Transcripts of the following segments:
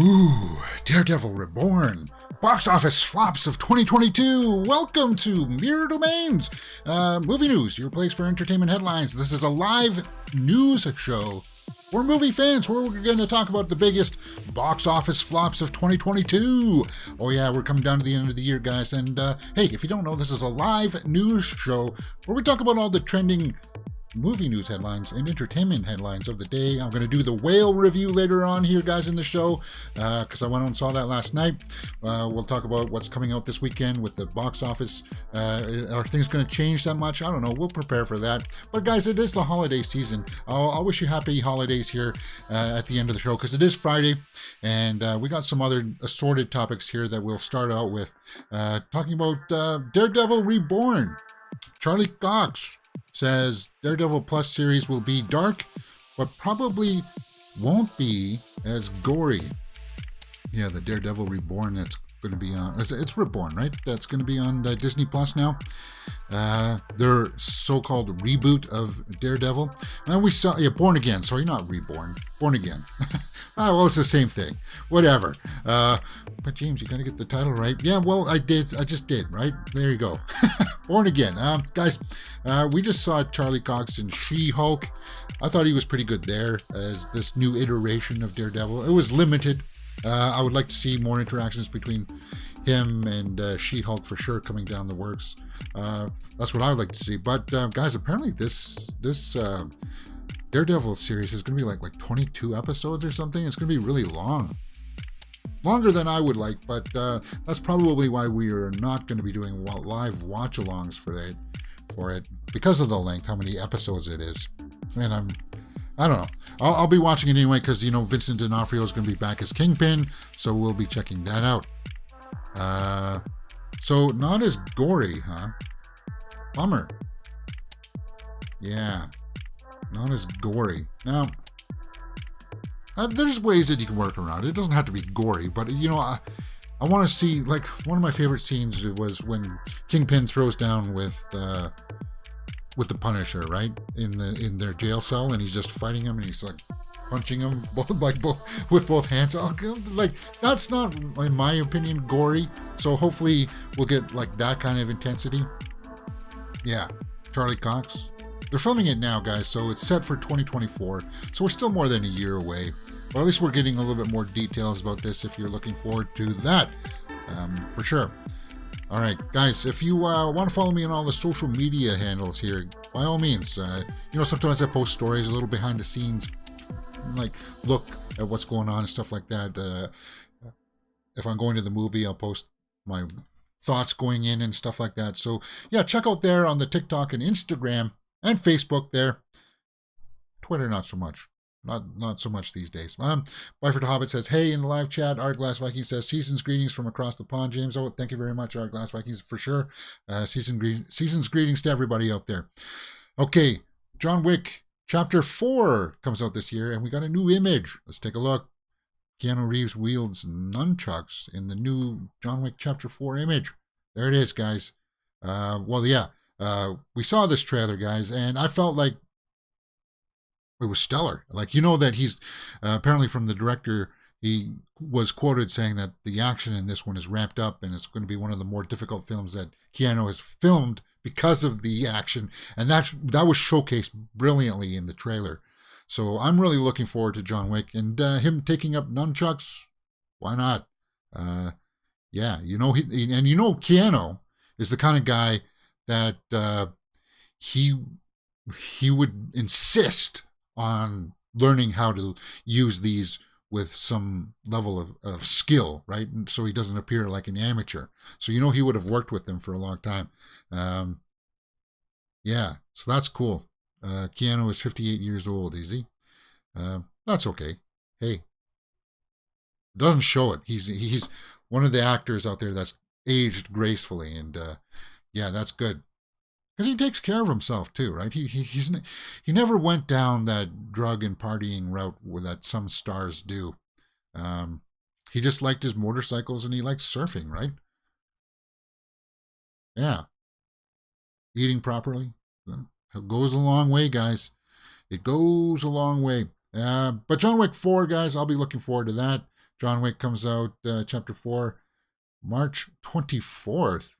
Ooh, Daredevil Reborn. Box office flops of 2022. Welcome to Mirror Domains. Movie news, your place for entertainment headlines. This is a live news show for movie fans where we're going to talk about the biggest box office flops of 2022. Oh yeah, we're coming down to the end of the year, guys. And hey, if you don't know, this is a live news show where we talk about all the trending movie news headlines and entertainment headlines of the day. I'm going to do the whale review later on here, guys, in the show, because I went and saw that last night. We'll talk about what's coming out this weekend with the box office. Are things going to change that much? I don't know. We'll prepare for that. But guys, it is the holiday season. I'll wish you happy holidays here at the end of the show, because it is Friday, and we got some other assorted topics here that we'll start out with. Talking about Daredevil Reborn. Charlie Cox says Daredevil Plus series will be dark, but probably won't be as gory. Yeah, the Daredevil Reborn, that's going to be on, it's Reborn, right? That's going to be on Disney Plus now. Their so-called reboot of Daredevil. And we saw, Born Again, sorry, not Reborn, Born Again. Well, it's the same thing. Whatever. But James, you got to get the title right. Yeah, well, I just did, right? There you go. Born Again. Guys, we just saw Charlie Cox in She-Hulk. I thought he was pretty good there as this new iteration of Daredevil. It was limited. I would like to see more interactions between him and She-Hulk for sure coming down the works. That's what I would like to see. But guys, apparently this Daredevil series is going to be like 22 episodes or something. It's going to be really long. Longer than I would like, but that's probably why we are not going to be doing live watch-alongs for it because of the length, how many episodes it is. And I don't know. I'll be watching it anyway because, Vincent D'Onofrio is going to be back as Kingpin, so we'll be checking that out. So not as gory, huh? Bummer. Yeah, not as gory. Now, there's ways that you can work around it. It doesn't have to be gory, but, I want to see, one of my favorite scenes was when Kingpin throws down with the Punisher, right, in their jail cell, and he's just fighting him, and he's punching him with both hands. That's not, in my opinion, gory. So hopefully we'll get that kind of intensity. Yeah, Charlie Cox. They're filming it now, guys, so it's set for 2024. So we're still more than a year away. But at least we're getting a little bit more details about this if you're looking forward to that, for sure. All right, guys, if you want to follow me on all the social media handles here, by all means. Sometimes I post stories, a little behind the scenes, look at what's going on and stuff like that. If I'm going to the movie, I'll post my thoughts going in and stuff like that. So, yeah, check out there on the TikTok and Instagram and Facebook there. Twitter, not so much. Not so much these days. Byford Hobbit says, hey, in the live chat. Hourglass Viking says, season's greetings from across the pond, James. Oh, thank you very much, Hourglass Vikings, for sure. Season's greetings to everybody out there. Okay, John Wick Chapter 4 comes out this year, and we got a new image. Let's take a look. Keanu Reeves wields nunchucks in the new John Wick Chapter 4 image. There it is, guys. We saw this trailer, guys, and I felt like it was stellar. That he's apparently from the director, he was quoted saying that the action in this one is ramped up and it's going to be one of the more difficult films that Keanu has filmed because of the action. And that was showcased brilliantly in the trailer. So I'm really looking forward to John Wick and him taking up nunchucks. Why not? Keanu is the kind of guy that he would insist on learning how to use these with some level of skill, right? And so he doesn't appear like an amateur. So he would have worked with them for a long time. So that's cool. Keanu is 58 years old, is he? That's okay. Hey, doesn't show it. He's one of the actors out there that's aged gracefully, and that's good. Because he takes care of himself too, right? He never went down that drug and partying route that some stars do. He just liked his motorcycles and he likes surfing, right? Yeah. Eating properly. It goes a long way, guys. It goes a long way. But John Wick 4, guys, I'll be looking forward to that. John Wick comes out, Chapter 4, March 24th.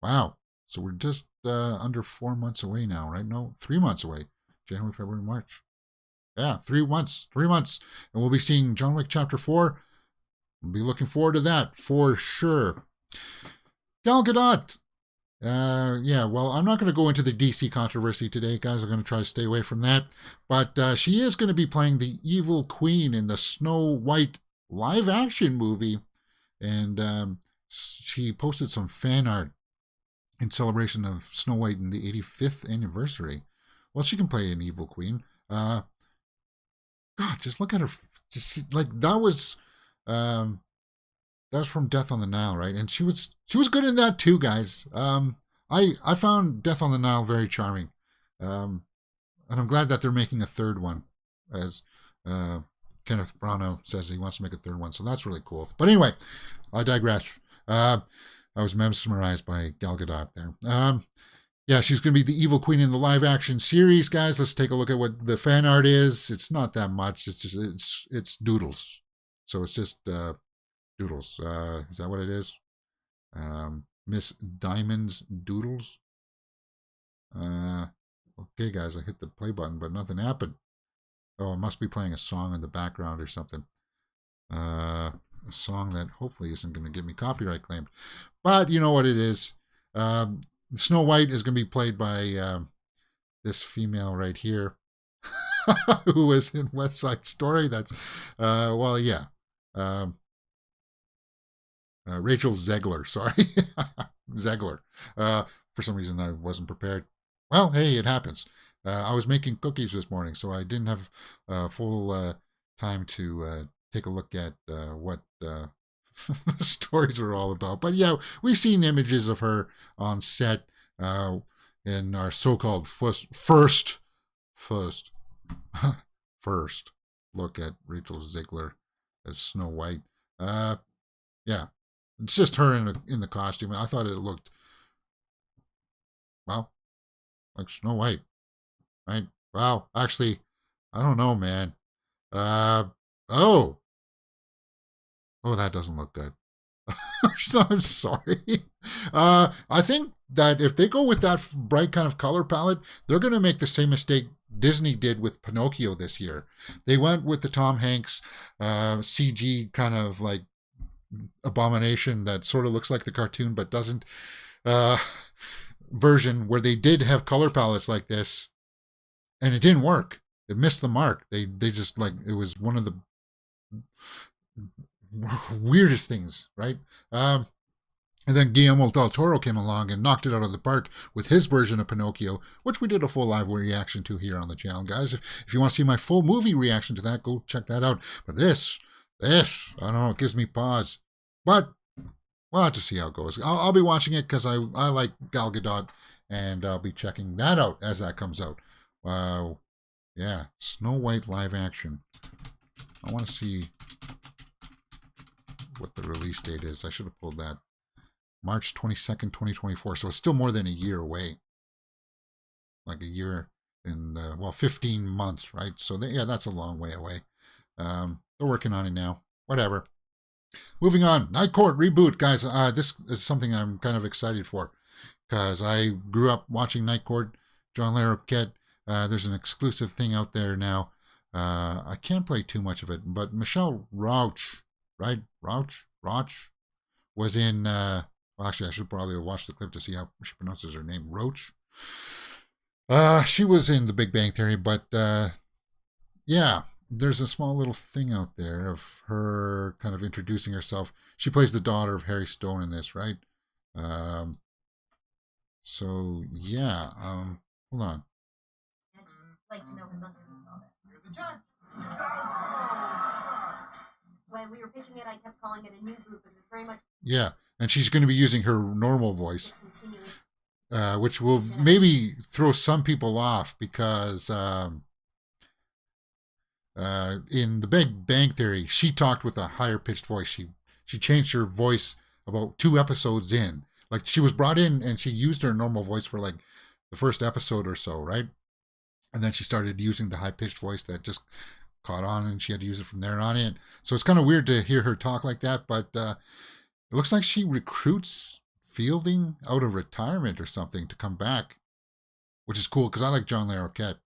Wow. So we're just under 4 months away now, right? No, 3 months away. January, February, March. Yeah, 3 months. 3 months. And we'll be seeing John Wick Chapter 4. We'll be looking forward to that for sure. Gal Gadot. Well, I'm not going to go into the DC controversy today, guys. I'm going to try to stay away from that. But she is going to be playing the evil queen in the Snow White live-action movie. And she posted some fan art in celebration of Snow White in the 85th anniversary. Well, she can play an evil queen. God, just look at her. That was from Death on the Nile, right? And she was good in that too, guys. I found Death on the Nile very charming, and I'm glad that they're making a third one, as Kenneth Branagh says he wants to make a third one. So that's really cool. But anyway, I digress. I was mesmerized by Gal Gadot there. Yeah, she's going to be the evil queen in the live action series, guys. Let's take a look at what the fan art is. It's not that much. It's just it's doodles. So it's just doodles. Is that what it is? Miss Diamond's doodles. Okay, guys, I hit the play button, but nothing happened. Oh, it must be playing a song in the background or something. A song that hopefully isn't going to get me copyright claimed. But you know what it is. Snow White is going to be played by this female right here, who was in West Side Story. That's, Rachel Zegler, sorry. Zegler. For some reason, I wasn't prepared. Well, hey, it happens. I was making cookies this morning, so I didn't have full time to take a look at what the stories are all about. But yeah, we've seen images of her on set in our so-called first look at Rachel Zegler as Snow White. Yeah, it's just her in the costume. I thought it looked, well, like Snow White, right? Wow, actually, I don't know, man. Oh, that doesn't look good. So I'm sorry. I think that if they go with that bright kind of color palette, they're going to make the same mistake Disney did with Pinocchio this year. They went with the Tom Hanks CG kind of like abomination that sort of looks like the cartoon but doesn't version, where they did have color palettes like this, and it didn't work. It missed the mark. They just, like, it was one of the weirdest things, right? And then Guillermo del Toro came along and knocked it out of the park with his version of Pinocchio, which we did a full live reaction to here on the channel, guys. If you want to see my full movie reaction to that, go check that out. But this, I don't know, it gives me pause. But we'll have to see how it goes. I'll be watching it because I like Gal Gadot, and I'll be checking that out as that comes out. Wow. Yeah, Snow White live action. I want to see what the release date is. I should have pulled that. March 22nd, 2024. So it's still more than a year away. Like a year and 15 months, right? So that's a long way away. They're working on it now. Whatever. Moving on. Night Court Reboot, guys. This is something I'm kind of excited for, because I grew up watching Night Court. John Larroquette. There's an exclusive thing out there now. I can't play too much of it, but Michelle Rauch, right? Rauch was in, well, actually, I should probably have watched the clip to see how she pronounces her name. Roach. She was in The Big Bang Theory, but yeah, there's a small little thing out there of her kind of introducing herself. She plays the daughter of Harry Stone in this, right? So yeah, hold on. I'd just like to know what's underneath all that. You're the judge. When we were pitching it, I kept calling it a new group, because it's very much... Yeah, and she's going to be using her normal voice, which will maybe throw some people off, because in The Big Bang Theory, she talked with a higher pitched voice. She changed her voice about 2 episodes in. Like, she was brought in and she used her normal voice for like the first episode or so, right? And then she started using the high pitched voice that just caught on and she had to use it from there on in. So it's kind of weird to hear her talk like that, but it looks like she recruits Fielding out of retirement or something to come back, which is cool because I like John Larroquette.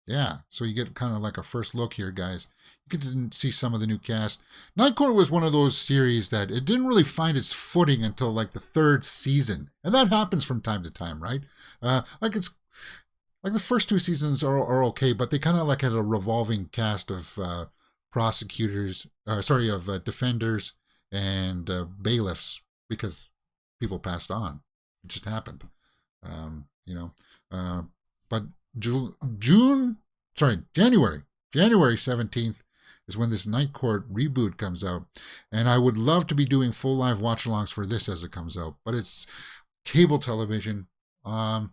Yeah, so you get kind of like a first look here, guys. You get to see some of the new cast. Night Court was one of those series that it didn't really find its footing until like the third season. And that happens from time to time, right? It's like the first two seasons are okay, but they kind of like had a revolving cast of defenders and bailiffs because people passed on. It just happened, but January 17th is when this Night Court reboot comes out, and I would love to be doing full live watch-alongs for this as it comes out, but it's cable television, and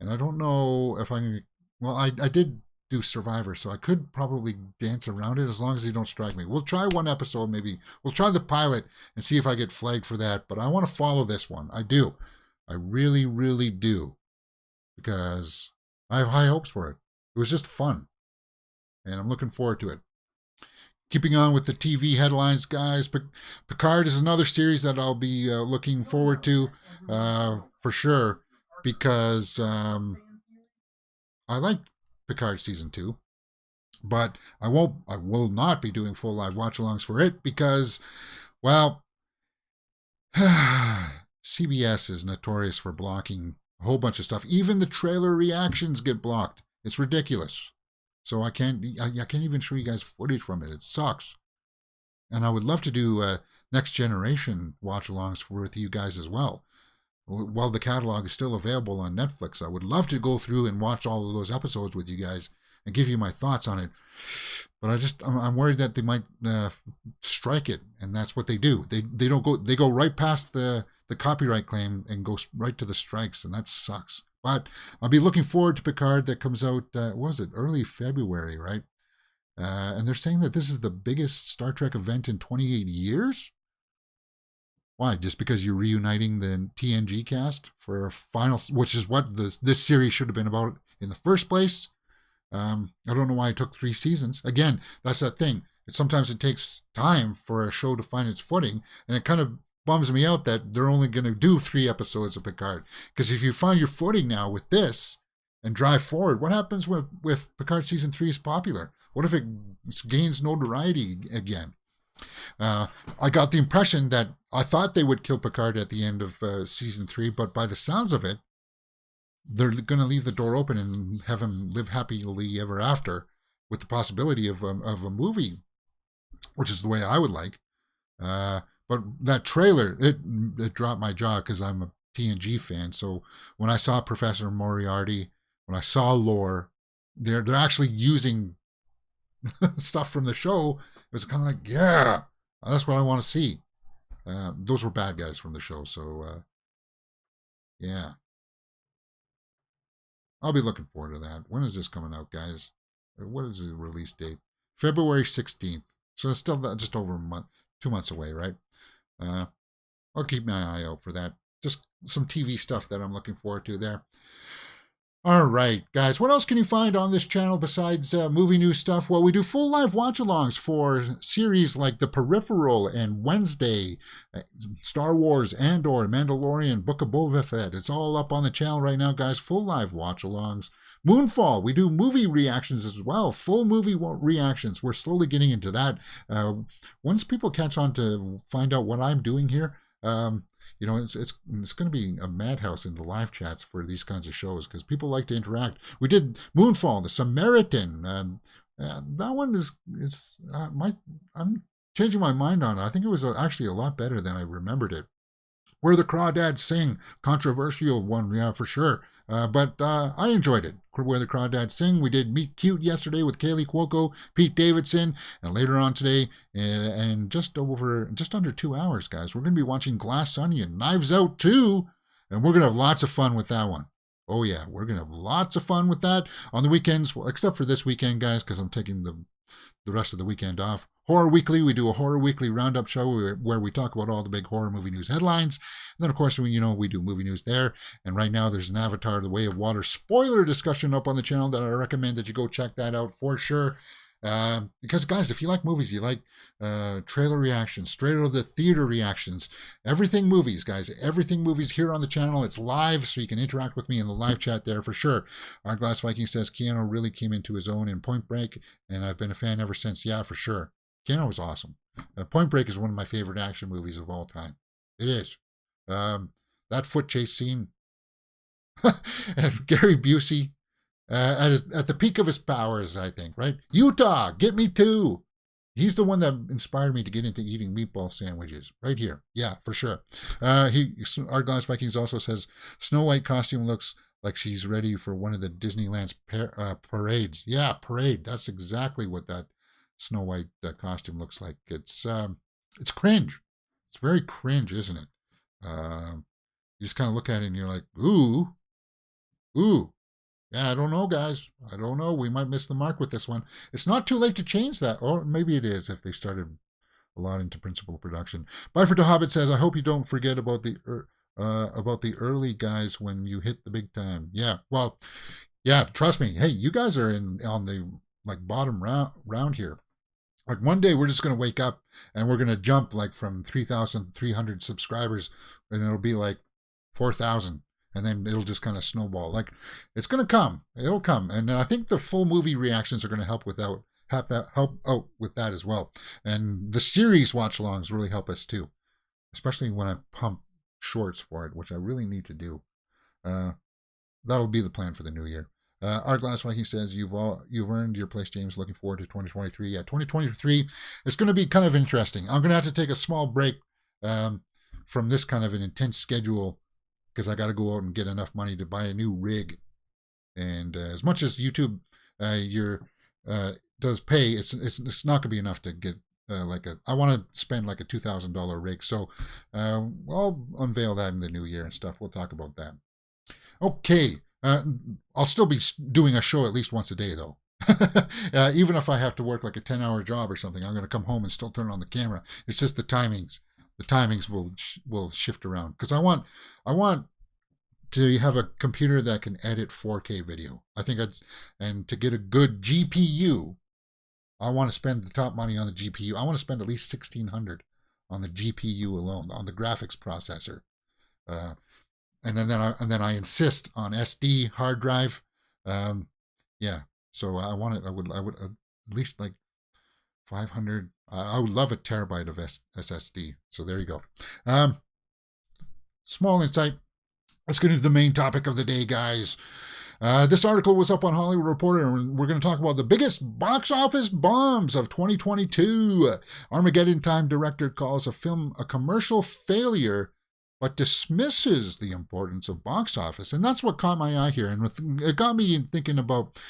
I don't know if I can. Well, I did do Survivor, so I could probably dance around it as long as they don't strike me. We'll try one episode, maybe. We'll try the pilot and see if I get flagged for that, but I want to follow this one. I do. I really, really do, because I have high hopes for it. It was just fun, and I'm looking forward to it. Keeping on with the TV headlines, guys, Picard is another series that I'll be looking forward to for sure, because I like Picard Season 2, but I will not be doing full live watch-alongs for it because, well, CBS is notorious for blocking a whole bunch of stuff. Even the trailer reactions get blocked. It's ridiculous. So I can't even show you guys footage from it. It sucks. And I would love to do Next Generation watch-alongs with you guys as well. While the catalog is still available on Netflix, I would love to go through and watch all of those episodes with you guys and give you my thoughts on it. But I'm worried that they might strike it, and that's what they do. They go right past the copyright claim and go right to the strikes, and that sucks. But I'll be looking forward to Picard that comes out, early February, right? And they're saying that this is the biggest Star Trek event in 28 years? Why? Just because you're reuniting the TNG cast for a final, which is what this series should have been about in the first place? I don't know why it took 3 seasons. Again, that's that thing. Sometimes it takes time for a show to find its footing, and it kind of bums me out that they're only going to do 3 episodes of Picard. Because if you find your footing now with this and drive forward, what happens with Picard Season 3 is popular? What if it gains notoriety again? I got the impression that I thought they would kill Picard at the end of Season 3, but by the sounds of it, they're going to leave the door open and have him live happily ever after, with the possibility of a movie, which is the way I would like. But that trailer, it dropped my jaw because I'm a TNG fan. So when I saw Professor Moriarty, when I saw Lore, they're actually using stuff from the show. It was kind of like, yeah, that's what I want to see. Those were bad guys from the show. So, yeah. I'll be looking forward to that. When is this coming out, guys? What is the release date? February 16th. So it's still just over a month, 2 months away, right? I'll keep my eye out for that. Just some TV stuff that I'm looking forward to there. All right, guys, what else can you find on this channel besides movie news stuff? Well, we do full live watch-alongs for series like The Peripheral and Wednesday, Star Wars, Andor, Mandalorian, Book of Boba Fett. It's all up on the channel right now, guys. Full live watch-alongs. Moonfall, we do movie reactions as well. Full movie reactions. We're slowly getting into that. Once people catch on to find out what I'm doing here, it's going to be a madhouse in the live chats for these kinds of shows because people like to interact. We did Moonfall, The Samaritan. That one I'm changing my mind on it. I think it was actually a lot better than I remembered it. Where the Crawdads Sing, controversial one, yeah, for sure. But I enjoyed it. Where the Crawdads Sing. We did Meet Cute yesterday with Kaylee Cuoco, Pete Davidson, and later on today, and just under 2 hours, guys, we're going to be watching Glass Onion, Knives Out 2, and we're going to have lots of fun with that one. Oh yeah, we're going to have lots of fun with that on the weekends, well, except for this weekend, guys, because I'm taking the the rest of the weekend off. Horror Weekly, we do a Horror Weekly Roundup show where we talk about all the big horror movie news headlines. And then, of course, we do movie news there. And right now, there's an Avatar: The Way of Water spoiler discussion up on the channel that I recommend that you go check that out for sure. Because, guys, if you like movies, you like trailer reactions, straight out of the theater reactions, everything movies, guys, everything movies here on the channel. It's live, so you can interact with me in the live chat there for sure. Our Glass Viking says Keanu really came into his own in Point Break, and I've been a fan ever since. Yeah, for sure. Keanu was awesome. Point Break is one of my favorite action movies of all time. It is. That foot chase scene, and Gary Busey, at the peak of his powers, I think, right? Utah, get me too. He's the one that inspired me to get into eating meatball sandwiches. Right here. Yeah, for sure. Our Glass Vikings also says Snow White costume looks like she's ready for one of the Disneyland's parades. Yeah, parade. That's exactly what that Snow White costume looks like. It's cringe. It's very cringe, isn't it? You just kind of look at it and you're like, ooh. Yeah, I don't know, guys. I don't know. We might miss the mark with this one. It's not too late to change that. Or maybe it is if they started a lot into principal production. Biford the Hobbit says, I hope you don't forget about the early guys when you hit the big time. Yeah, well, yeah, trust me. Hey, you guys are on the bottom round here. Like one day we're just going to wake up and we're going to jump from 3,300 subscribers and it'll be 4,000. And then it'll just kind of snowball. It's going to come. It'll come. And I think the full movie reactions are going to help out with that as well. And the series watch-alongs really help us too. Especially when I pump shorts for it, which I really need to do. That'll be the plan for the new year. Our Glass Viking says, you've earned your place, James. Looking forward to 2023. Yeah, 2023 is going to be kind of interesting. I'm going to have to take a small break from this kind of an intense schedule, because I got to go out and get enough money to buy a new rig. And as much as YouTube does pay, it's not going to be enough to get I want to spend a $2,000 rig. So I'll unveil that in the new year and stuff. We'll talk about that. Okay. I'll still be doing a show at least once a day, though. Even if I have to work a 10-hour job or something, I'm going to come home and still turn on the camera. It's just the timings. The timings will shift around because I want to have a computer that can edit 4K video. I think and to get a good GPU, I want to spend the top money on the GPU. I want to spend at least $1,600 on the GPU alone, on the graphics processor, and then I insist on SD hard drive. Yeah, so I want it. I would at least 500. I would love a terabyte of SSD. So there you go. Small insight. Let's get into the main topic of the day, guys. This article was up on Hollywood Reporter, and we're going to talk about the biggest box office bombs of 2022. Armageddon Time director calls a film a commercial failure, but dismisses the importance of box office. And that's what caught my eye here. And it got me thinking about...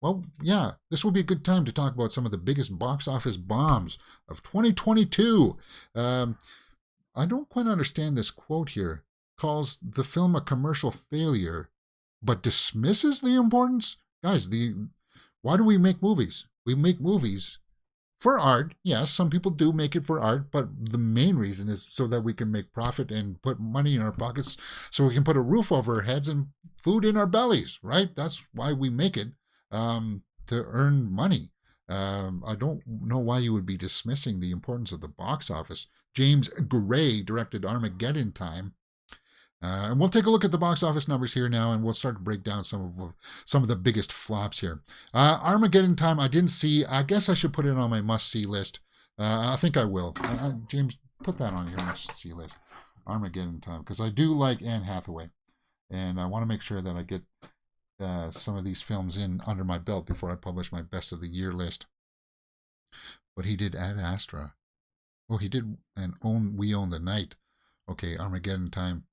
well, yeah, this will be a good time to talk about some of the biggest box office bombs of 2022. I don't quite understand this quote here. Calls the film a commercial failure, but dismisses the importance? Guys, why do we make movies? We make movies for art. Yes, some people do make it for art, but the main reason is so that we can make profit and put money in our pockets so we can put a roof over our heads and food in our bellies, right? That's why we make it. To earn money. I don't know why you would be dismissing the importance of the box office. James Gray directed Armageddon Time. And we'll take a look at the box office numbers here now, and we'll start to break down some of the biggest flops here. Armageddon Time, I didn't see. I guess I should put it on my must-see list. I think I will. James, put that on your must-see list. Armageddon Time, because I do like Anne Hathaway, and I want to make sure that I get some of these films in under my belt before I publish my best of the year list. But he did Ad Astra. Oh, he did We Own the Night. Okay, Armageddon Time.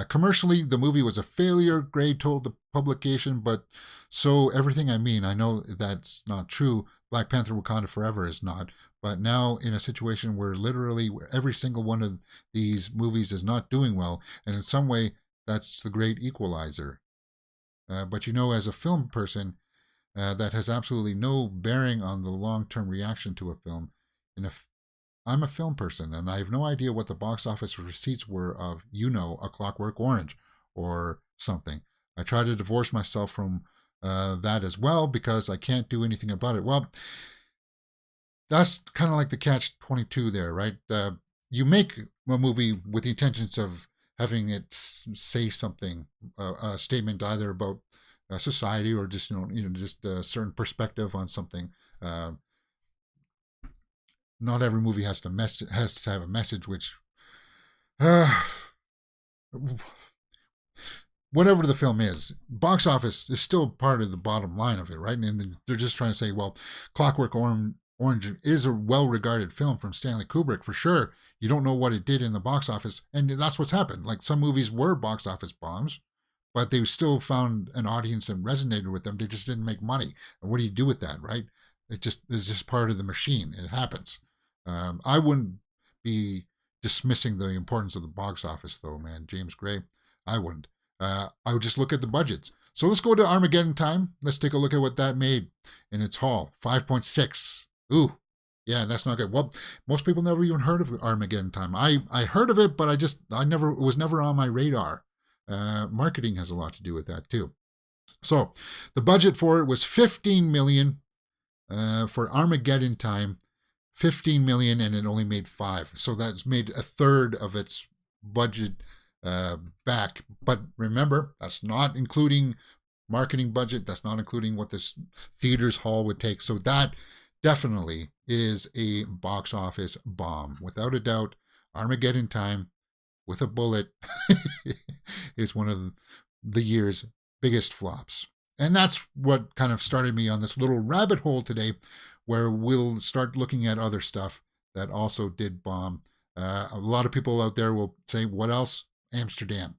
Commercially, the movie was a failure, Gray told the publication, but so everything I mean, I know that's not true. Black Panther Wakanda Forever is not. But now in a situation where literally every single one of these movies is not doing well, and in some way, that's the great equalizer. But as a film person, that has absolutely no bearing on the long-term reaction to a film. And if I'm a film person and I have no idea what the box office receipts were of, A Clockwork Orange or something, I try to divorce myself from that as well because I can't do anything about it. Well, that's kind of like the catch-22 there, right? You make a movie with the intentions of having it say something, a statement either about society or just just a certain perspective on something. Not every movie has to have a message, which whatever the film is, box office is still part of the bottom line of it, right? And they're just trying to say, well, Clockwork Orange is a well-regarded film from Stanley Kubrick for sure. You don't know what it did in the box office, and that's what's happened. Like, some movies were box office bombs, but they still found an audience and resonated with them. They just didn't make money. And what do you do with that, right? It's just part of the machine. It happens. I wouldn't be dismissing the importance of the box office, though, man. James Gray, I wouldn't. I would just look at the budgets. So let's go to Armageddon Time. Let's take a look at what that made in its haul. 5.6. Ooh, yeah, that's not good. Well, most people never even heard of Armageddon Time. I heard of it, but it was never on my radar. Marketing has a lot to do with that too. So the budget for it was $15 million for Armageddon Time. $15 million, and it only made $5 million. So that's made a third of its budget back. But remember, that's not including marketing budget. That's not including what this theater's haul would take. So that definitely is a box office bomb. Without a doubt, Armageddon Time with a bullet is one of the year's biggest flops. And that's what kind of started me on this little rabbit hole today, where we'll start looking at other stuff that also did bomb. A lot of people out there will say, what else? Amsterdam.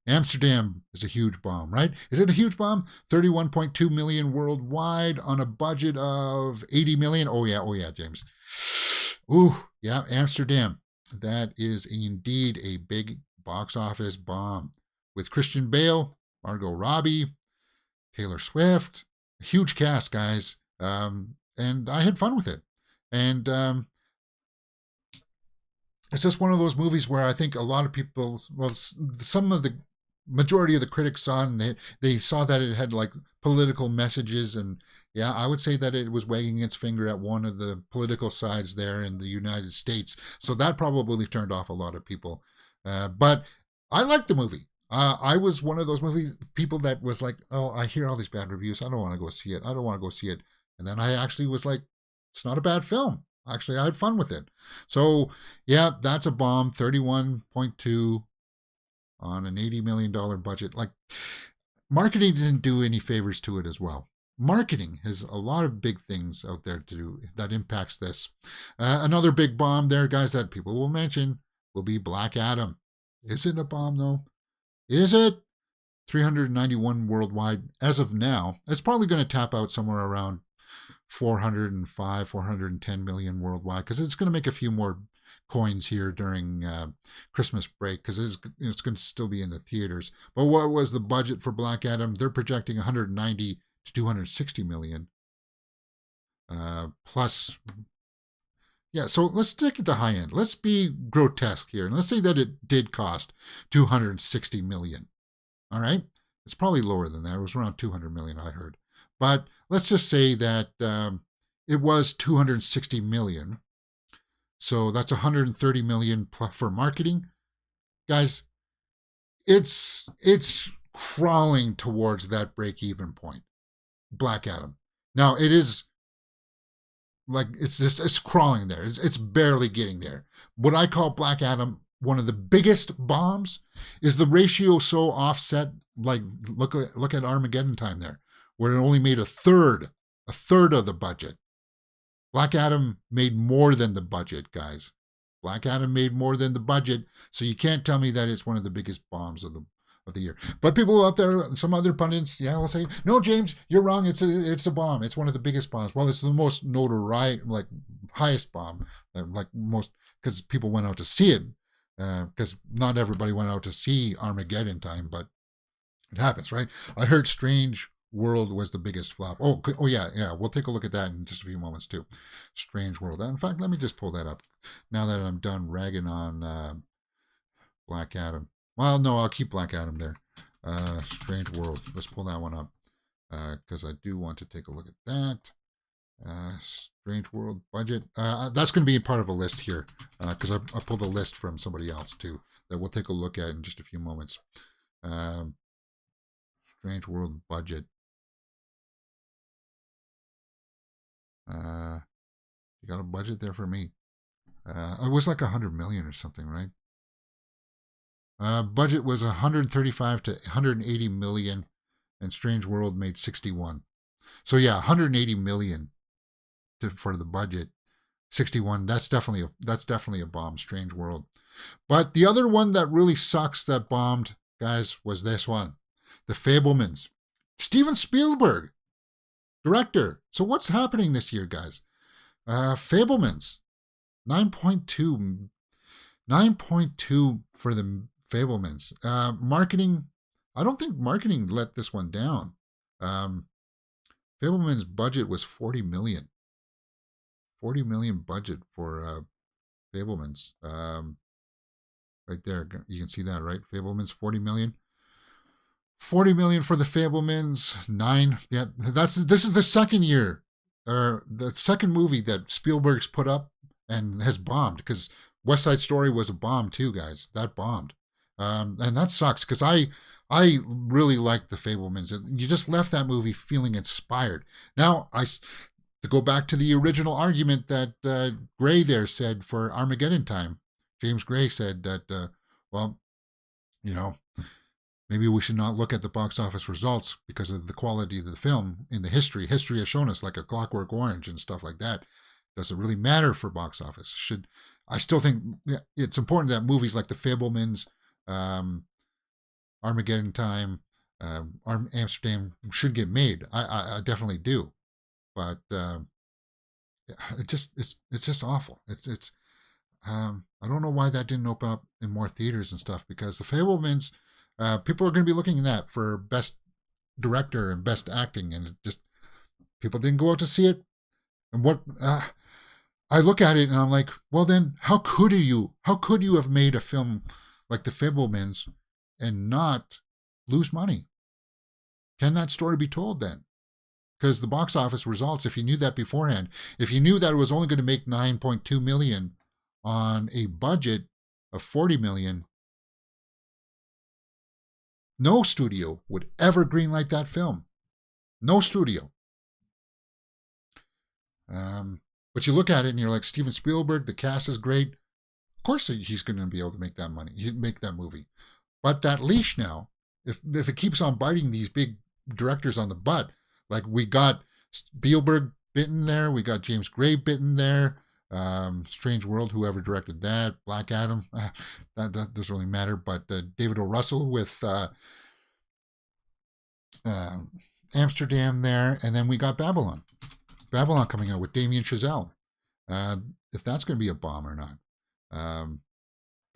Amsterdam is a huge bomb, right? Is it a huge bomb? 31.2 million worldwide on a budget of 80 million. Oh yeah, James. Ooh, yeah, Amsterdam. That is indeed a big box office bomb. With Christian Bale, Margot Robbie, Taylor Swift, a huge cast, guys. And I had fun with it. And it's just one of those movies where I think a lot of people, well, some of the majority of the critics saw it, and they saw that it had like political messages. And yeah, I would say that it was wagging its finger at one of the political sides there in the United States. So that probably turned off a lot of people. But I liked the movie. I was one of those people that was like, oh, I hear all these bad reviews. I don't want to go see it. And then I actually was like, it's not a bad film. Actually, I had fun with it. So, yeah, that's a bomb. 31.2 on an $80 million budget. Like, marketing didn't do any favors to it as well. Marketing has a lot of big things out there to do that impacts this. Another big bomb there, guys, that people will mention will be Black Adam. Is it a bomb, though? Is it? 391 worldwide as of now. It's probably going to tap out somewhere around 410 million worldwide, because it's going to make a few more coins here during Christmas break, because it's going to still be in the theaters. But what was the budget for Black Adam? They're projecting 190 to 260 million. Plus, yeah, so let's take it the high end. Let's be grotesque here, and let's say that it did cost 260 million. All right? It's probably lower than that. It was around 200 million, I heard. But let's just say that it was 260 million. So that's 130 million for marketing. Guys, it's crawling towards that break-even point. Black Adam. Now, it is like, it's crawling there. It's barely getting there. What I call Black Adam, one of the biggest bombs, is the ratio so offset. Like, look at Armageddon Time there, where it only made a third of the budget. Black Adam made more than the budget, guys. Black Adam made more than the budget, so you can't tell me that it's one of the biggest bombs of the year. But people out there, some other pundits, yeah, will say, no, James, you're wrong. It's a bomb. It's one of the biggest bombs. Well, it's the most notoriety, like highest bomb, like most, because people went out to see it. Because not everybody went out to see Armageddon Time, but it happens, right? I heard strange World was the biggest flop. Oh yeah. We'll take a look at that in just a few moments too. Strange World. In fact, let me just pull that up now that I'm done ragging on Black Adam. Well, no, I'll keep Black Adam there. Strange World. Let's pull that one up because I do want to take a look at that. Strange World budget. That's going to be part of a list here because I pulled a list from somebody else too that we'll take a look at in just a few moments. Strange World budget. You got a budget there for me? It was like 100 million or something, right? Budget was 135 to 180 million, and Strange World made 61. So yeah, 180 million for the budget. 61. That's definitely a bomb. Strange World. But the other one that really sucks that bombed, guys, was this one, The Fabelmans. Steven Spielberg, director. So what's happening this year, guys? Fabelmans, 9.2 for the Fabelmans. Marketing, I don't think marketing let this one down. Fabelman's budget was 40 million. 40 million budget for Fabelmans. Right there, you can see that, right? Fabelmans, 40 million. 40 million for the Fabelmans. 9. Yeah, this is the second year, or the second movie that Spielberg's put up and has bombed, because West Side Story was a bomb too, guys. That bombed. And that sucks because I really liked the Fabelmans. You just left that movie feeling inspired. Now, to go back to the original argument that Gray there said for Armageddon Time, James Gray said that, well, you know, maybe we should not look at the box office results because of the quality of the film in the history. History has shown us, like A Clockwork Orange and stuff like that, doesn't really matter for box office. I still think it's important that movies like The Fabelmans, Armageddon Time, Amsterdam should get made. I definitely do, but it's just awful. I don't know why that didn't open up in more theaters and stuff, because The Fabelmans, people are going to be looking at that for best director and best acting, and it just, people didn't go out to see it. And what I look at it and I'm like, well then, how could you have made a film like The Fabelmans and not lose money? Can that story be told then? Because the box office results, if you knew that beforehand, if you knew that it was only going to make 9.2 million on a budget of 40 million, no studio would ever greenlight that film. No studio. But you look at it and you're like, Steven Spielberg, the cast is great. Of course he's going to be able to make that money. He'd make that movie. But that leash now, if it keeps on biting these big directors on the butt, like we got Spielberg bitten there, we got James Gray bitten there, Strange World, whoever directed that, Black Adam, that doesn't really matter, but David O. Russell with Amsterdam there, and then we got Babylon coming out with Damien Chazelle. If that's going to be a bomb or not.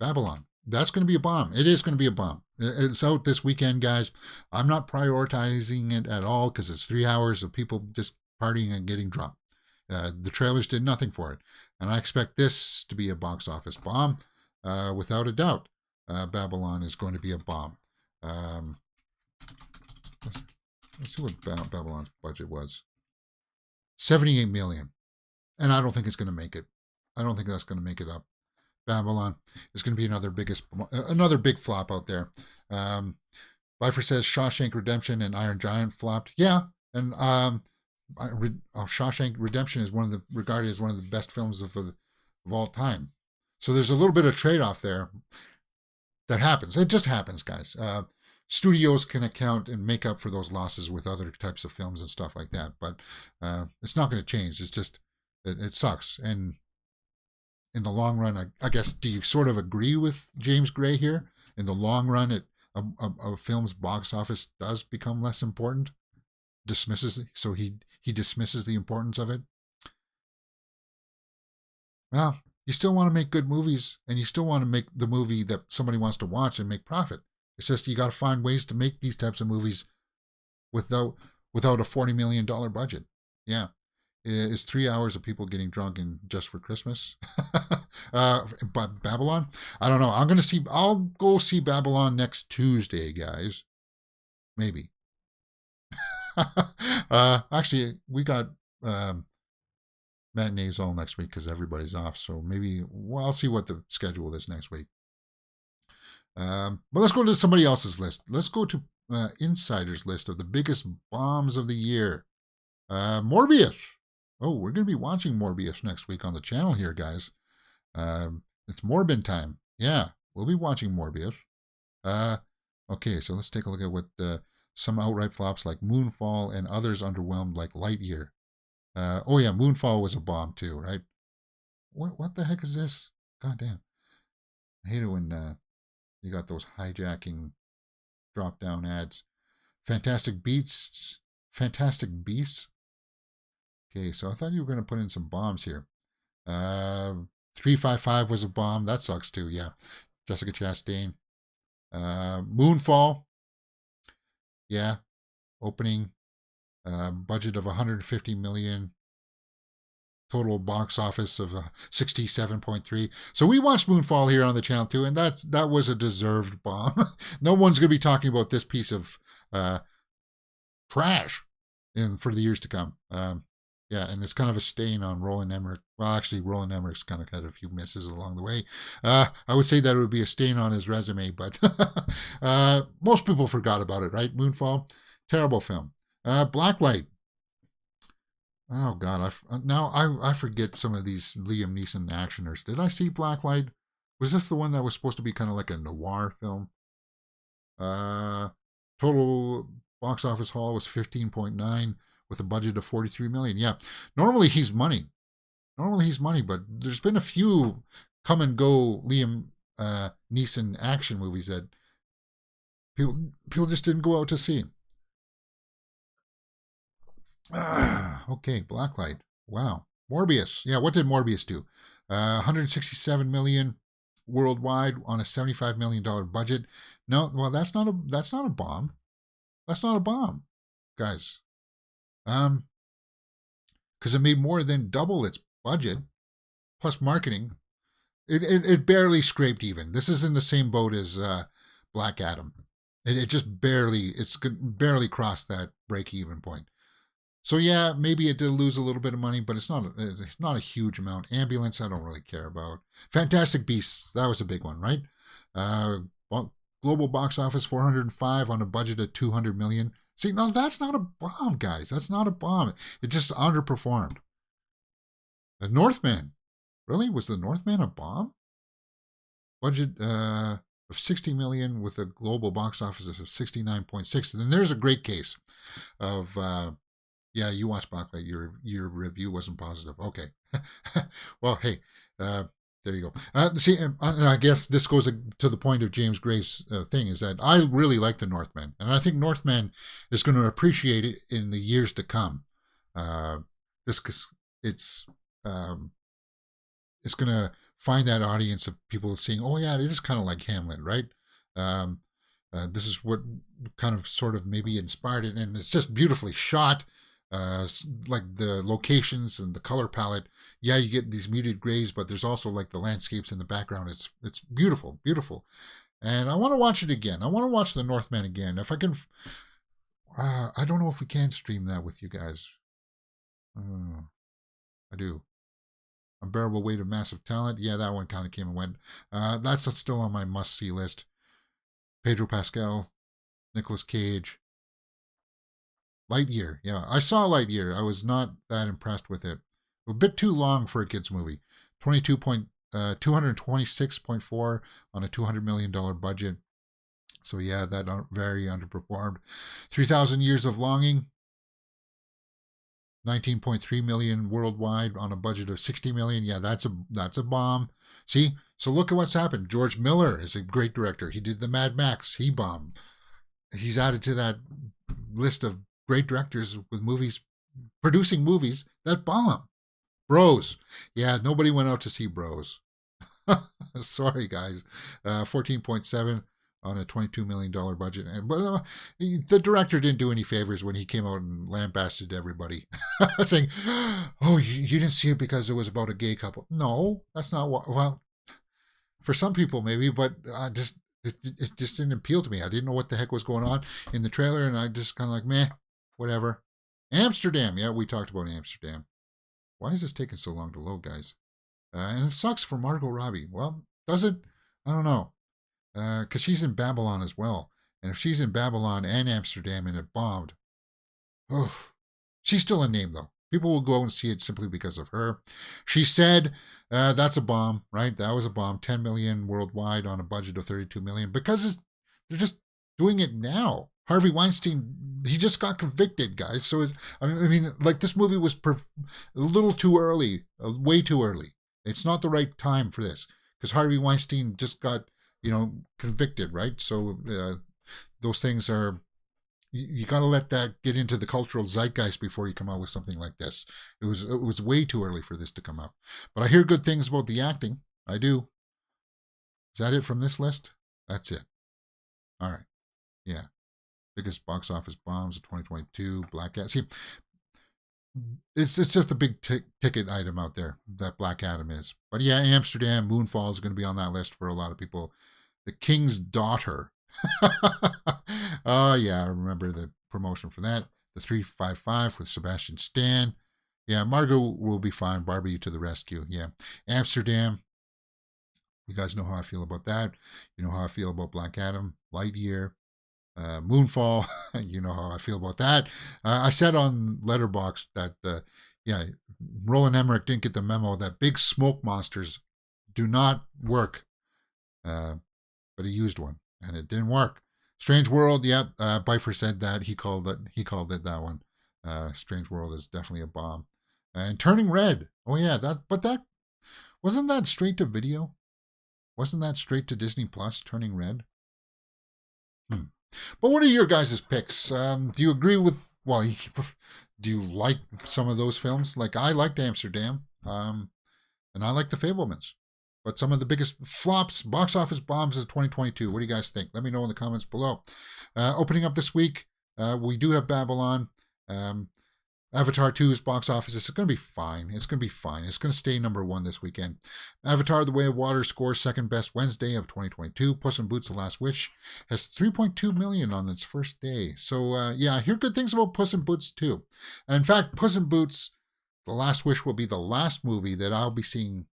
Babylon, that's going to be a bomb. It is going to be a bomb. It's out this weekend, guys. I'm not prioritizing it at all because it's 3 hours of people just partying and getting drunk. The trailers did nothing for it. And I expect this to be a box office bomb, without a doubt. Babylon is going to be a bomb. Let's see what Babylon's budget was. 78 million. And I don't think it's going to make it. I don't think that's going to make it up. Babylon is going to be another big flop out there. Bifer says Shawshank Redemption and Iron Giant flopped. Yeah, and Shawshank Redemption is regarded as one of the best films of all time. So there's a little bit of trade-off there that happens. It just happens, guys. Studios can account and make up for those losses with other types of films and stuff like that, but it's not going to change. It's just, it sucks. And in the long run, I guess, do you sort of agree with James Gray here? In the long run, a film's box office does become less important. So he dismisses the importance of it. Well, you still want to make good movies, and you still want to make the movie that somebody wants to watch and make profit. It's just you got to find ways to make these types of movies without without a $40 million budget. Yeah. Is 3 hours of people getting drunk and just for Christmas? But Babylon? I don't know. I'll go see Babylon next Tuesday, guys. Maybe. Actually, we got matinees all next week because everybody's off. So maybe, well, I'll see what the schedule is next week. But let's go to somebody else's list. Let's go to Insider's list of the biggest bombs of the year. Morbius. Oh, we're going to be watching Morbius next week on the channel here, guys. It's Morbin time. Yeah, we'll be watching Morbius. Okay, so let's take a look at what some outright flops like Moonfall and others underwhelmed like Lightyear. Oh yeah, Moonfall was a bomb too, right? What the heck is this? God damn. I hate it when you got those hijacking drop-down ads. Fantastic Beasts. Okay, so I thought you were going to put in some bombs here. 355 was a bomb. That sucks too, yeah. Jessica Chastain. Moonfall. Yeah. Opening. Budget of 150 million. Total box office of 67.3. So we watched Moonfall here on the channel too, and that was a deserved bomb. No one's going to be talking about this piece of trash for the years to come. Yeah, and it's kind of a stain on Roland Emmerich. Well, actually, Roland Emmerich's kind of had a few misses along the way. I would say that it would be a stain on his resume, but most people forgot about it, right? Moonfall, terrible film. Blacklight. Oh, God. I forget some of these Liam Neeson actioners. Did I see Blacklight? Was this the one that was supposed to be kind of like a noir film? Total box office haul was 15.9 with a budget of 43 million. Yeah, normally he's money, but there's been a few come and go Liam Neeson action movies that people just didn't go out to see. Okay, Blacklight. Wow. Morbius. Yeah, what did Morbius do? 167 million worldwide on a $75 million budget. No, well, that's not a bomb. That's not a bomb, guys. Because it made more than double its budget plus marketing. It barely scraped even. This is in the same boat as Black Adam. It just barely crossed that break-even point. So yeah, maybe it did lose a little bit of money, but it's not a huge amount. Ambulance, I don't really care about. Fantastic Beasts, that was a big one, right? Global box office 405 on a budget of 200 million. See, no, that's not a bomb, guys. That's not a bomb. It just underperformed. The Northman. Really? Was The Northman a bomb? Budget of 60 million with a global box office of 69.6. And then there's a great case of, yeah, you watched Blacklight. Your review wasn't positive. Okay. Well, hey, there you go. See, and I guess this goes to the point of James Gray's thing, is that I really like the Northman. And I think Northman is going to appreciate it in the years to come. Just because it's going to find that audience of people seeing, oh, yeah, it is kind of like Hamlet, right? This is what kind of sort of maybe inspired it. And it's just beautifully shot. Like the locations and the color palette, yeah, you get these muted grays, but there's also like the landscapes in the background. It's beautiful, beautiful, and I want to watch it again. I want to watch the Northman again. If I can, I don't know if we can stream that with you guys. I do. Unbearable Weight of Massive Talent. Yeah, that one kind of came and went. That's still on my must-see list. Pedro Pascal, Nicolas Cage. Lightyear, yeah. I saw Lightyear. I was not that impressed with it. A bit too long for a kid's movie. 226.4 on a $200 million budget. So yeah, that very underperformed. 3,000 Years of Longing. 19.3 million worldwide on a budget of 60 million. Yeah, that's a bomb. See? So look at what's happened. George Miller is a great director. He did the Mad Max. He bombed. He's added to that list of great directors with movies, producing movies that bomb. Bros. Yeah, nobody went out to see Bros. Sorry, guys. 14.7 on a $22 million budget. But the director didn't do any favors when he came out and lambasted everybody, saying, "Oh, you didn't see it because it was about a gay couple." No, that's not what. Well, for some people maybe, but it just didn't appeal to me. I didn't know what the heck was going on in the trailer, and I just kind of like, meh, whatever. Amsterdam, yeah, we talked about Amsterdam. Why is this taking so long to load, guys? And it sucks for Margot Robbie. Well, does it? I don't know. Because she's in Babylon as well. And if she's in Babylon and Amsterdam and it bombed, oh, she's still a name, though. People will go and see it simply because of her. She said that's a bomb, right? That was a bomb. 10 million worldwide on a budget of 32 million. Because they're just doing it now. Harvey Weinstein, he just got convicted, guys. So, I mean, like, this movie was a little too early, way too early. It's not the right time for this. Because Harvey Weinstein just got, convicted, right? So those things are, you got to let that get into the cultural zeitgeist before you come out with something like this. It was way too early for this to come out. But I hear good things about the acting. I do. Is that it from this list? That's it. All right. Yeah. Biggest box office bombs of 2022. Black Adam. See, it's just a big ticket item out there, that Black Adam is. But yeah, Amsterdam, Moonfall is going to be on that list for a lot of people. The King's Daughter. Oh, yeah, I remember the promotion for that. The 355 with Sebastian Stan. Yeah, Margot will be fine. Barbie to the rescue. Yeah. Amsterdam. You guys know how I feel about that. You know how I feel about Black Adam. Lightyear. Moonfall. You know how I feel about that. I said on Letterboxd that, Roland Emmerich didn't get the memo that big smoke monsters do not work. But he used one, and it didn't work. Strange World, yeah, Bifer said that. He called it that one. Strange World is definitely a bomb. And Turning Red. Oh, yeah, that wasn't that straight to video? Wasn't that straight to Disney Plus, Turning Red? But what are your guys' picks? Do you agree with, do you like some of those films? Like, I liked Amsterdam, and I like The Fabelmans. But some of the biggest flops, box office bombs of 2022. What do you guys think? Let me know in the comments below. Opening up this week, we do have Babylon. Avatar 2's box office is going to be fine. It's going to be fine. It's going to stay number 1 this weekend. Avatar: The Way of Water scores second best Wednesday of 2022. Puss in Boots: The Last Wish has 3.2 million on its first day. So, I hear good things about Puss in Boots too. In fact, Puss in Boots: The Last Wish will be the last movie that I'll be seeing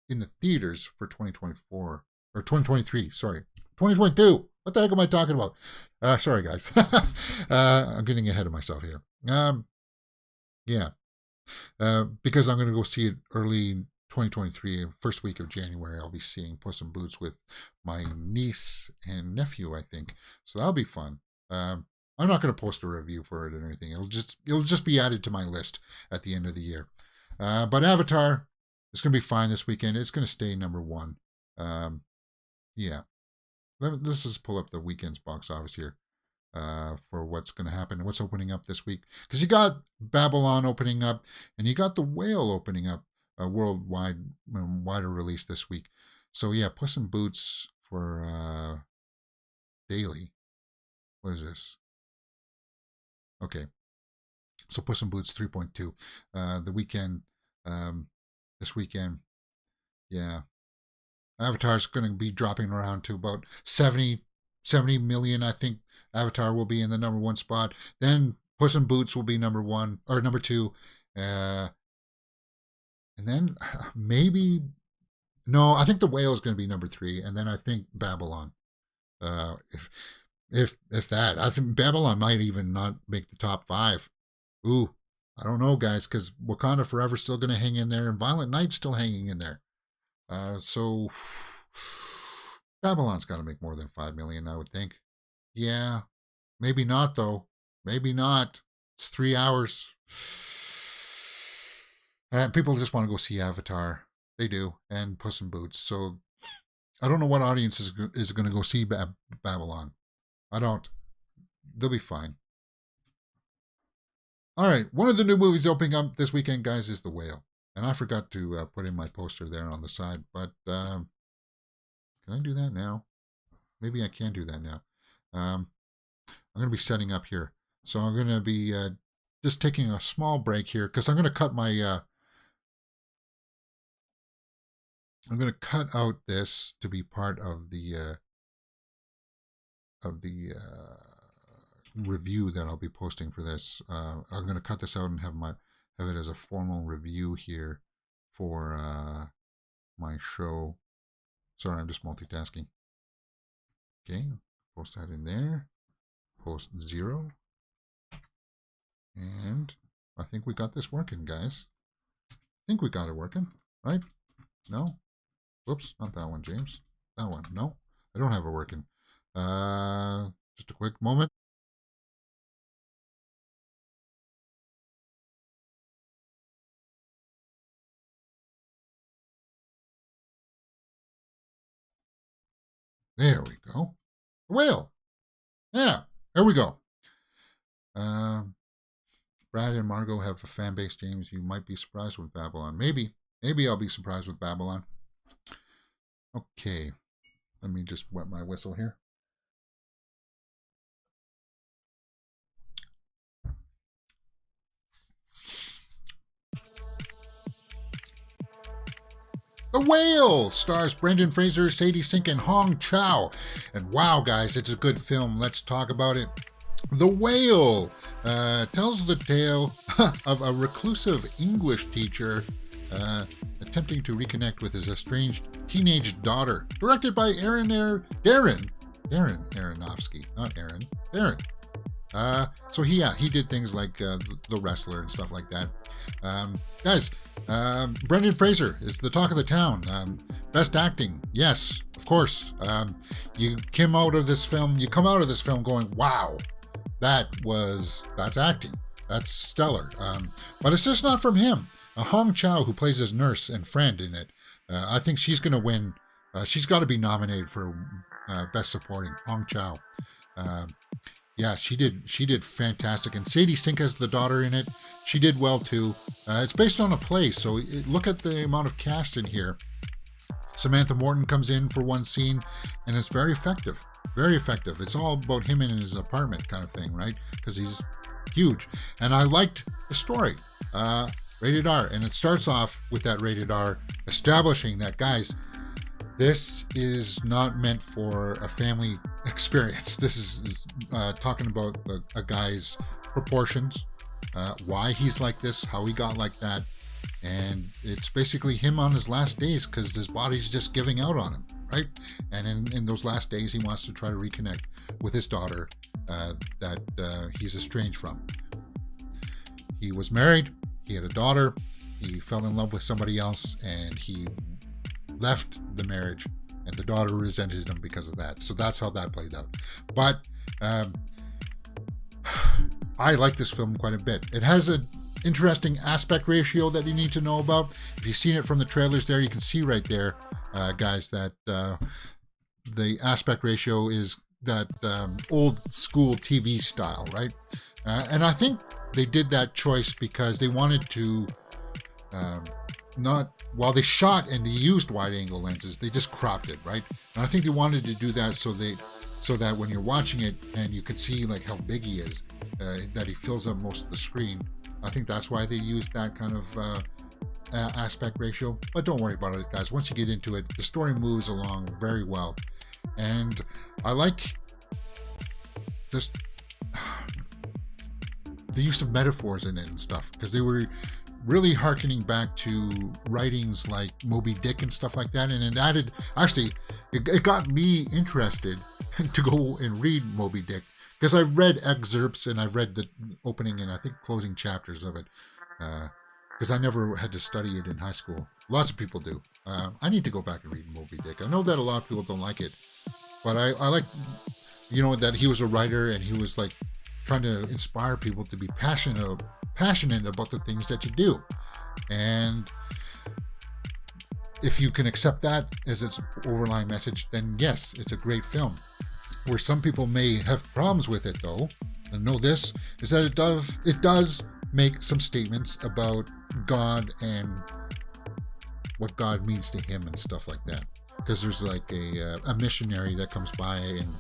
in the theaters for 2024 or 2023. Sorry, 2022. What the heck am I talking about? Sorry, guys. I'm getting ahead of myself here. Because I'm going to go see it early 2023, first week of January. I'll be seeing Puss in Boots with my niece and nephew, I think. So that'll be fun. I'm not going to post a review for it or anything. It'll just be added to my list at the end of the year. But Avatar, it's going to be fine this weekend. It's going to stay number 1. Let's just pull up the weekend's box office here for what's going to happen, what's opening up this week. Because you got Babylon opening up, and you got The Whale opening up, a worldwide, wider release this week. So yeah, Puss in Boots for daily. What is this? Okay. So Puss in Boots 3.2. The weekend, this weekend, yeah. Avatar's going to be dropping around to about 70 million. I think Avatar will be in the number 1 spot. Then Puss in Boots will be number 1 or number 2. And then maybe, no, I think The Whale is going to be number 3. And then I think Babylon. If that, I think Babylon might even not make the top 5. Ooh, I don't know, guys, because Wakanda Forever is still going to hang in there, and Violent Night's still hanging in there. So Babylon's got to make more than 5 million, I would think. Yeah, maybe not though. Maybe not. It's 3 hours. People just want to go see Avatar. They do, and Puss in Boots. So I don't know what audience is going to go see Babylon. I don't. They'll be fine. All right, one of the new movies opening up this weekend, guys, is The Whale. And I forgot to put in my poster there on the side, but can I do that now? maybe I can do that now. I'm going to be setting up here. So I'm going to be just taking a small break here because I'm going to cut my... I'm going to cut out this to be part of the review that I'll be posting for this. I'm going to cut this out and have it as a formal review here for my show. Sorry, I'm just multitasking. Okay, post that in there. Post 0. And I think we got this working, guys. I think we got it working, right? No? Whoops, not that one, James. That one. No, I don't have it working. Just a quick moment. There we go. The whale. Yeah, there we go. Brad and Margot have a fan base, James. You might be surprised with Babylon. Maybe I'll be surprised with Babylon. Okay, let me just wet my whistle here. The Whale stars Brendan Fraser, Sadie Sink, and Hong Chow. And wow, guys, it's a good film. Let's talk about it. The Whale tells the tale of a reclusive English teacher attempting to reconnect with his estranged teenage daughter. Directed by Darren Aronofsky, not Aaron, Darren. So he did things like The Wrestler and stuff like that. Guys, Brendan Fraser is the talk of the town. Best acting, yes, of course. You come out of this film going, wow, that's acting. That's stellar. But it's just not from him. Hong Chow, who plays his nurse and friend in it, I think she's going to win. She's got to be nominated for Best Supporting. Hong Chow. Yeah, she did fantastic. And Sadie Sink has the daughter in it. She did well too. It's based on a play, so look at the amount of cast in here. Samantha Morton comes in for one scene, and it's very effective. Very effective. It's all about him in his apartment kind of thing, right? Because he's huge. And I liked the story. Rated R. And it starts off with that rated R, establishing that, guys, this is not meant for a family experience. This is talking about a guy's proportions, why he's like this, how he got like that. And it's basically him on his last days because his body's just giving out on him, right? And in those last days, he wants to try to reconnect with his daughter that he's estranged from. He was married. He had a daughter. He fell in love with somebody else, and he left the marriage, and the daughter resented him because of that. So that's how that played out. But I like this film quite a bit. It has an interesting aspect ratio that you need to know about. If you've seen it from the trailers there, you can see right there, guys, that the aspect ratio is that old school TV style, right? And I think they did that choice because they wanted to while they shot and they used wide angle lenses, they just cropped it, right? And I think they wanted to do that so that when you're watching it and you can see like how big he is, that he fills up most of the screen. I think that's why they used that kind of aspect ratio. But don't worry about it, guys. Once you get into it, the story moves along very well. And I like just the use of metaphors in it and stuff, because they were really hearkening back to writings like Moby Dick and stuff like that. And it added, actually, it got me interested to go and read Moby Dick, because I've read excerpts and I've read the opening and I think closing chapters of it, because I never had to study it in high school. Lots of people do. I need to go back and read Moby Dick. I know that a lot of people don't like it, but I like, that he was a writer and he was like trying to inspire people to be passionate about the things that you do. And if you can accept that as its overlying message, then yes, it's a great film. Where some people may have problems with it, though, and know this, is that it does make some statements about God and what God means to him and stuff like that. because there's like a missionary that comes by and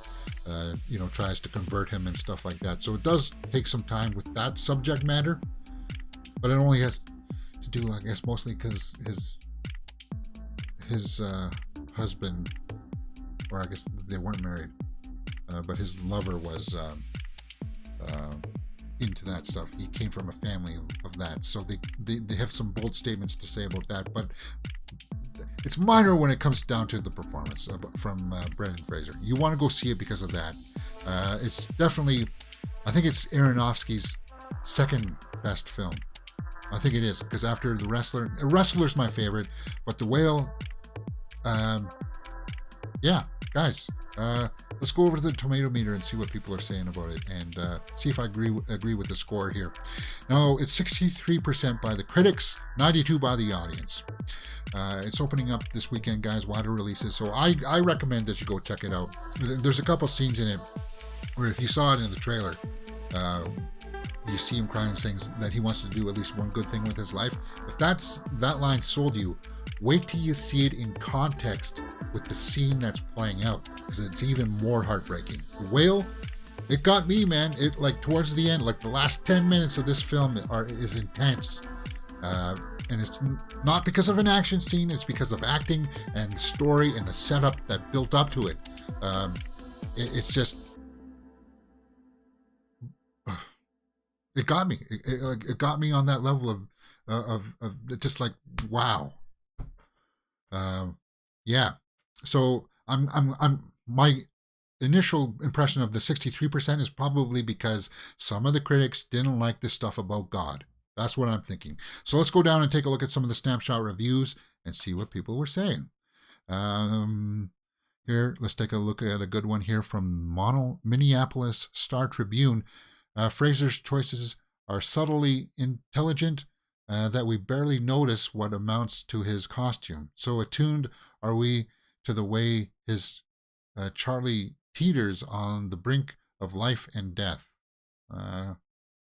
tries to convert him and stuff like that. So it does take some time with that subject matter, but it only has to do, I guess, mostly because his husband, or I guess they weren't married, but his lover was into that stuff. He came from a family of that, so they have some bold statements to say about that, but it's minor when it comes down to the performance from Brendan Fraser. You want to go see it because of that. It's definitely, I think it's Aronofsky's second best film. I think it is, because after The Wrestler's my favorite, but The Whale, yeah, guys, let's go over to the tomato meter and see what people are saying about it, and see if I agree with the score here. Now, it's 63% by the critics, 92% by the audience. It's opening up this weekend, guys, wider releases, so I recommend that you go check it out. There's a couple scenes in it where if you saw it in the trailer, you see him crying, saying that he wants to do at least one good thing with his life. If that line sold you, wait till you see it in context with the scene that's playing out, because it's even more heartbreaking. The Whale, it got me, man. It, like, towards the end, like the last 10 minutes of this film is intense. And it's not because of an action scene, it's because of acting and story and the setup that built up to it. It's just, it got me. It got me on that level of just like, wow. Yeah. So my initial impression of the 63% is probably because some of the critics didn't like this stuff about God. That's what I'm thinking. So let's go down and take a look at some of the snapshot reviews and see what people were saying. Here, let's take a look at a good one here from Minneapolis Star Tribune. Fraser's choices are subtly intelligent that we barely notice what amounts to his costume. So attuned are we to the way his Charlie teeters on the brink of life and death.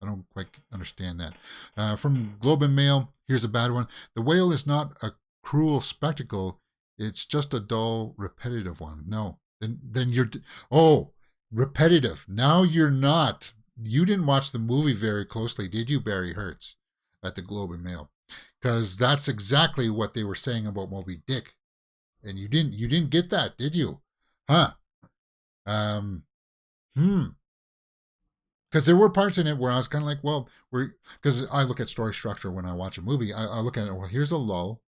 I don't quite understand that. From Globe and Mail, here's a bad one. The Whale is not a cruel spectacle. It's just a dull, repetitive one. No. Then you're... Oh, repetitive. Now you're not. You didn't watch the movie very closely, did you, Barry Hertz, at the Globe and Mail? Because that's exactly what they were saying about Moby Dick. And you didn't get that, did you? Huh. Because there were parts in it where I was kind of like, well, because I look at story structure when I watch a movie. I look at it, well, here's a lull,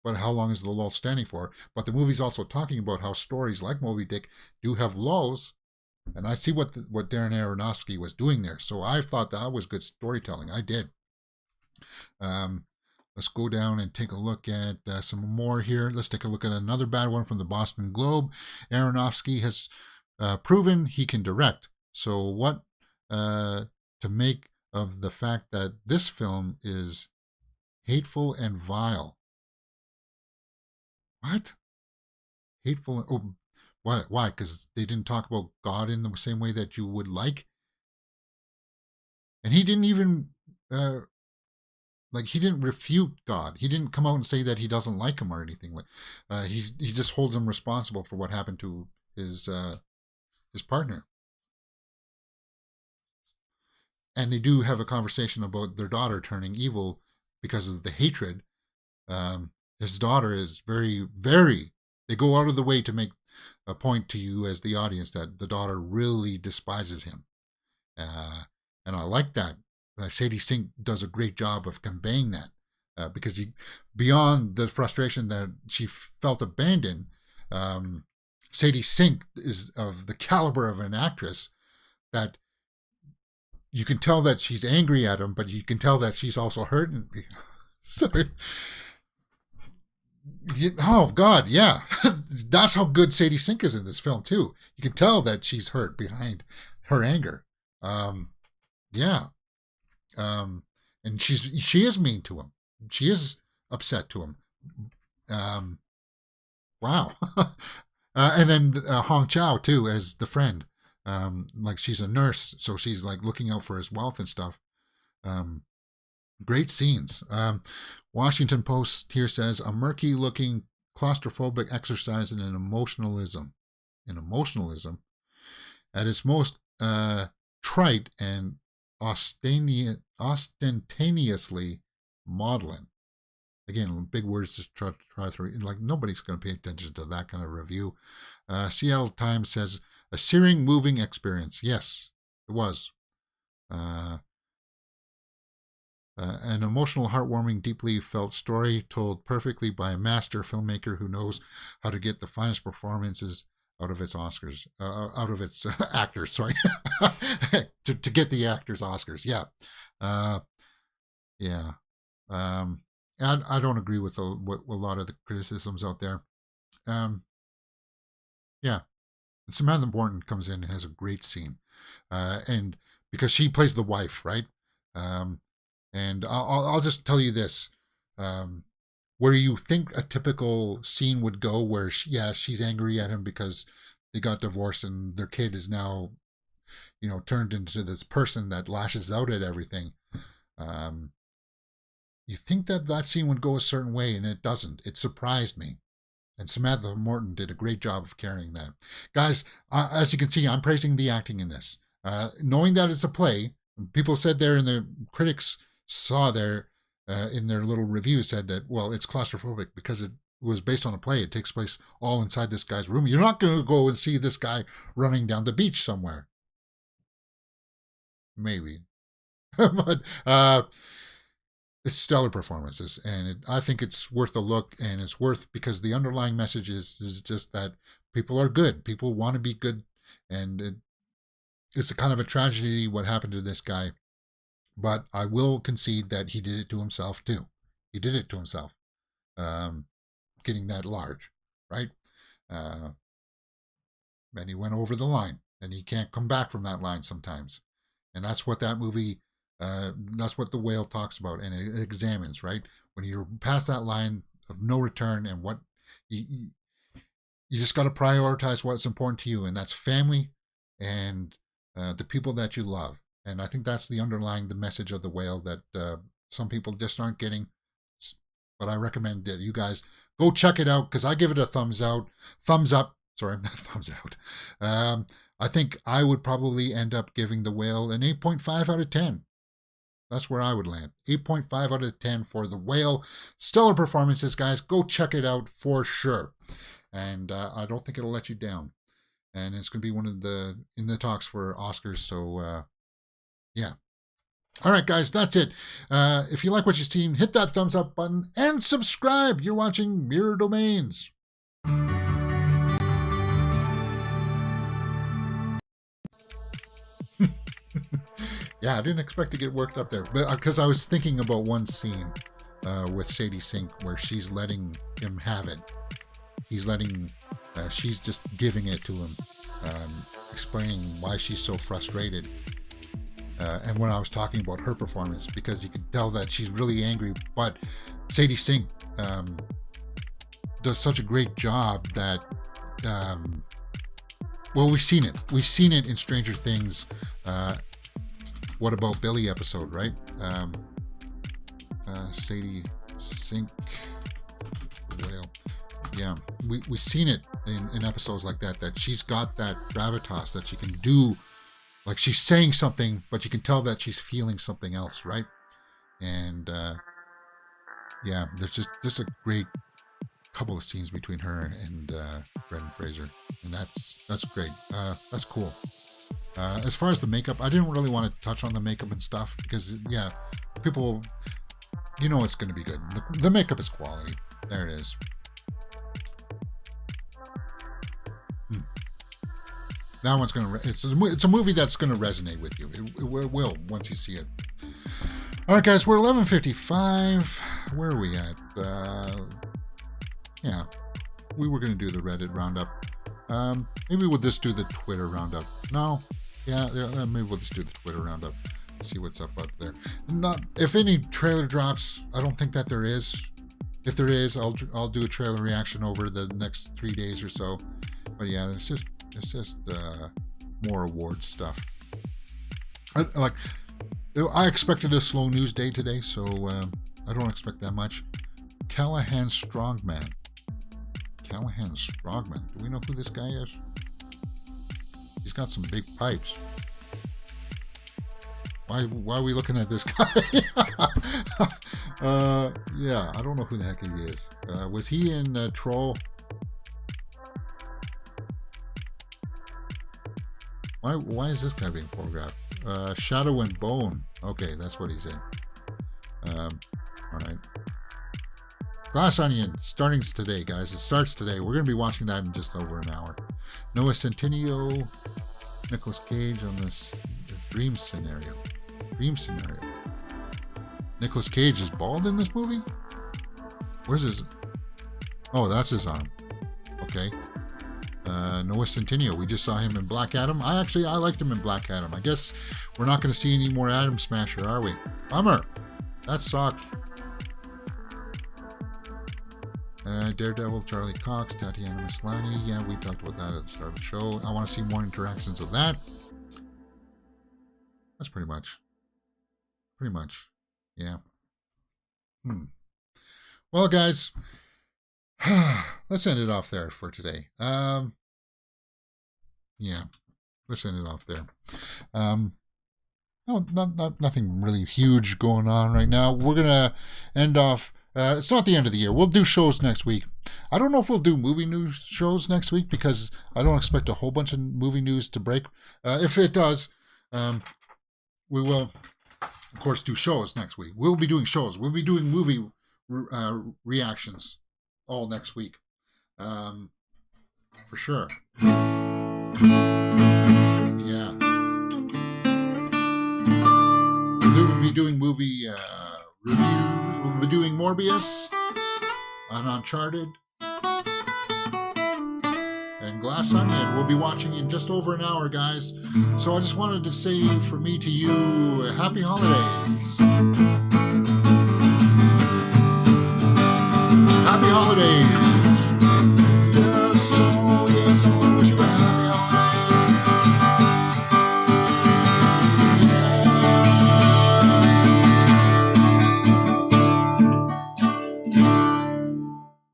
but how long is the lull standing for? But the movie's also talking about how stories like Moby Dick do have lulls, and I see what Darren Aronofsky was doing there. So I thought that was good storytelling. I did. Let's go down and take a look at some more here. Let's take a look at another bad one from the Boston Globe. Aronofsky has proven he can direct. So what to make of the fact that this film is hateful and vile? What? Hateful? Oh, why? Because they didn't talk about God in the same way that you would like? And he didn't even... he didn't refute God. He didn't come out and say that he doesn't like him or anything. He just holds him responsible for what happened to his partner. And they do have a conversation about their daughter turning evil because of the hatred. His daughter is very, very... They go out of the way to make a point to you as the audience that the daughter really despises him. And I like that. Sadie Sink does a great job of conveying that, because beyond the frustration that she felt abandoned, Sadie Sink is of the caliber of an actress that you can tell that she's angry at him, but you can tell that she's also hurt. Sorry. Oh, God, yeah. That's how good Sadie Sink is in this film, too. You can tell that she's hurt behind her anger. Yeah. And she is mean to him. She is upset to him. Wow. And then Hong Chow too, as the friend. She's a nurse, so she's like looking out for his wealth and stuff. Great scenes. Washington Post here says a murky looking claustrophobic exercise in emotionalism. At its most trite and ostentatious maudlin. Again, big words to try through. Like, nobody's going to pay attention to that kind of review. Seattle Times says, a searing, moving experience. Yes, it was. An emotional, heartwarming, deeply felt story told perfectly by a master filmmaker who knows how to get the finest performances out of its Oscars, out of its actors. Sorry, to get the actors Oscars. Yeah, yeah. I don't agree with a lot of the criticisms out there. Yeah, Samantha Morton comes in and has a great scene, and because she plays the wife, right? And I'll just tell you this. Where you think a typical scene would go, where she's angry at him because they got divorced and their kid is now, turned into this person that lashes out at everything. You think that scene would go a certain way, and it doesn't. It surprised me. And Samantha Morton did a great job of carrying that. Guys, as you can see, I'm praising the acting in this. Knowing that it's a play, people said there, and the critics saw there in their little review, said that, well, it's claustrophobic because it was based on a play. It takes place all inside this guy's room. You're not going to go and see this guy running down the beach somewhere. Maybe. But it's stellar performances, and I think it's worth a look, and it's worth because the underlying message is just that people are good. People want to be good, and it's a kind of a tragedy what happened to this guy. But I will concede that he did it to himself too. He did it to himself, getting that large, right? And he went over the line, and he can't come back from that line sometimes. And that's what that movie, that's what The Whale talks about, and it examines, right? When you're past that line of no return, and what you just got to prioritize what's important to you, and that's family and the people that you love. And I think that's the message of The Whale that some people just aren't getting. But I recommend that you guys go check it out, because I give it a thumbs up. Sorry, not thumbs out. I think I would probably end up giving The Whale an 8.5 out of 10. That's where I would land. 8.5 out of 10 for The Whale. Stellar performances, guys. Go check it out for sure. And I don't think it'll let you down. And it's going to be one of in the talks for Oscars. So, yeah. All right, guys, that's it. If you like what you've seen, hit that thumbs up button and subscribe. You're watching Mirror Domains. Yeah, I didn't expect to get worked up there, but because I was thinking about one scene with Sadie Sink where she's letting him have it. She's just giving it to him, explaining why she's so frustrated. And when I was talking about her performance, because you can tell that she's really angry, but Sadie Sink does such a great job that, well, we've seen it. We've seen it in Stranger Things. What About Billy episode, right? Sadie Sink, Whale. Yeah, we've seen it in episodes like that she's got that gravitas that she can do. Like, she's saying something, but you can tell that she's feeling something else, right? And yeah, there's just a great couple of scenes between her and Brendan Fraser, and that's great. That's cool. As far as the makeup, I didn't really want to touch on the makeup and stuff because, yeah, people, it's going to be good. The makeup is quality. There it is. That one's going to, it's a movie that's going to resonate with you. It will once you see it. All right, guys, we're 11:55. Where are we at? Yeah, we were going to do the Reddit roundup. Maybe we'll just do the Twitter roundup. No? Yeah, maybe we'll just do the Twitter roundup. See what's up out there. If any trailer drops, I don't think that there is. If there is, I'll do a trailer reaction over the next 3 days or so. But yeah, it's just more award stuff. I expected a slow news day today, so I don't expect that much. Callahan's Strongman. Callahan Sprogman. Do we know who this guy is? He's got some big pipes. Why are we looking at this guy? Yeah, I don't know who the heck he is. Was he in Troll? Why is this guy being photographed? Shadow and Bone. Okay, that's what he's in. All right. Glass Onion, starting today, guys. It starts today. We're going to be watching that in just over an hour. Noah Centineo, Nicolas Cage on this dream scenario. Nicolas Cage is bald in this movie? Where's his... Oh, that's his arm. Okay. Noah Centineo. We just saw him in Black Adam. I liked him in Black Adam. I guess we're not going to see any more Atom Smasher, are we? Bummer. That sucks. Daredevil, Charlie Cox, Tatiana Maslany. Yeah, we talked about that at the start of the show. I want to see more interactions of that. That's pretty much. Yeah. Well, guys, let's end it off there for today. Yeah, let's end it off there. No, nothing really huge going on right now. We're gonna end off. It's not the end of the year. We'll do shows next week. I don't know if we'll do movie news shows next week because I don't expect a whole bunch of movie news to break. If it does, we will, of course, do shows next week. We'll be doing shows. We'll be doing movie reactions all next week. For sure. Yeah. We'll be doing movie reviews. We'll be doing Morbius on Uncharted. And Glass Onion. We'll be watching in just over an hour, guys. So I just wanted to say from me to you, happy holidays. Happy holidays. Yes, oh, yes, oh, I wish you a happy holidays.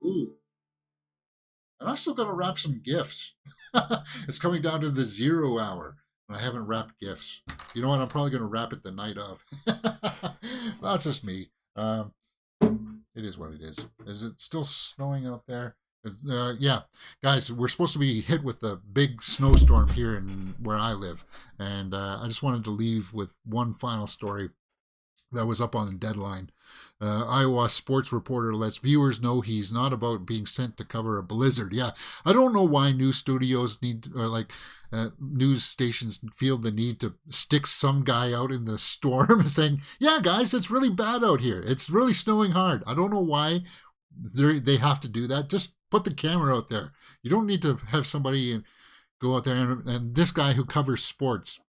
Ooh. And I still got to wrap some gifts. It's coming down to the 0 hour, and I haven't wrapped gifts. You know what? I'm probably going to wrap it the night of. That's just me. It is what it is. Is it still snowing out there? Yeah, guys, we're supposed to be hit with a big snowstorm here in where I live, and I just wanted to leave with one final story that was up on Deadline. Iowa sports reporter lets viewers know he's not about being sent to cover a blizzard. Yeah, I don't know why news studios need, or news stations feel the need to stick some guy out in the storm saying, yeah, guys, it's really bad out here. It's really snowing hard. I don't know why they have to do that. Just put the camera out there. You don't need to have somebody go out there. And this guy who covers sports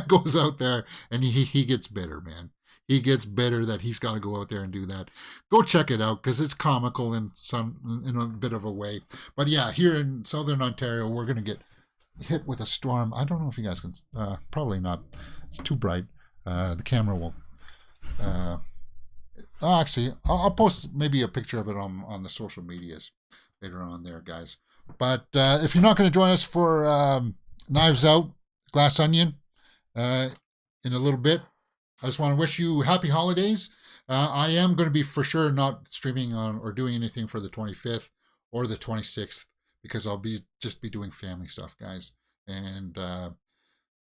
goes out there and he gets bitter, man. He gets bitter that he's got to go out there and do that. Go check it out because it's comical in a bit of a way. But yeah, here in Southern Ontario, we're going to get hit with a storm. I don't know if you guys can, probably not. It's too bright. The camera will. Actually, I'll post maybe a picture of it on the social medias later on there, guys. But if you're not going to join us for Knives Out, Glass Onion, in a little bit, I just want to wish you happy holidays. I am going to be for sure not streaming on or doing anything for the 25th or the 26th because I'll be doing family stuff, guys. And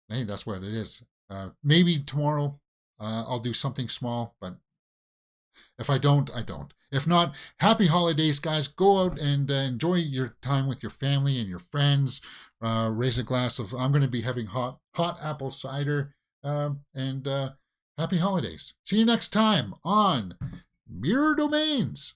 hey, that's what it is. Maybe tomorrow I'll do something small, but if I don't, I don't. If not, happy holidays, guys. Go out and enjoy your time with your family and your friends. Raise a glass of, I'm going to be having hot apple cider. And happy holidays. See you next time on Mirror Domains.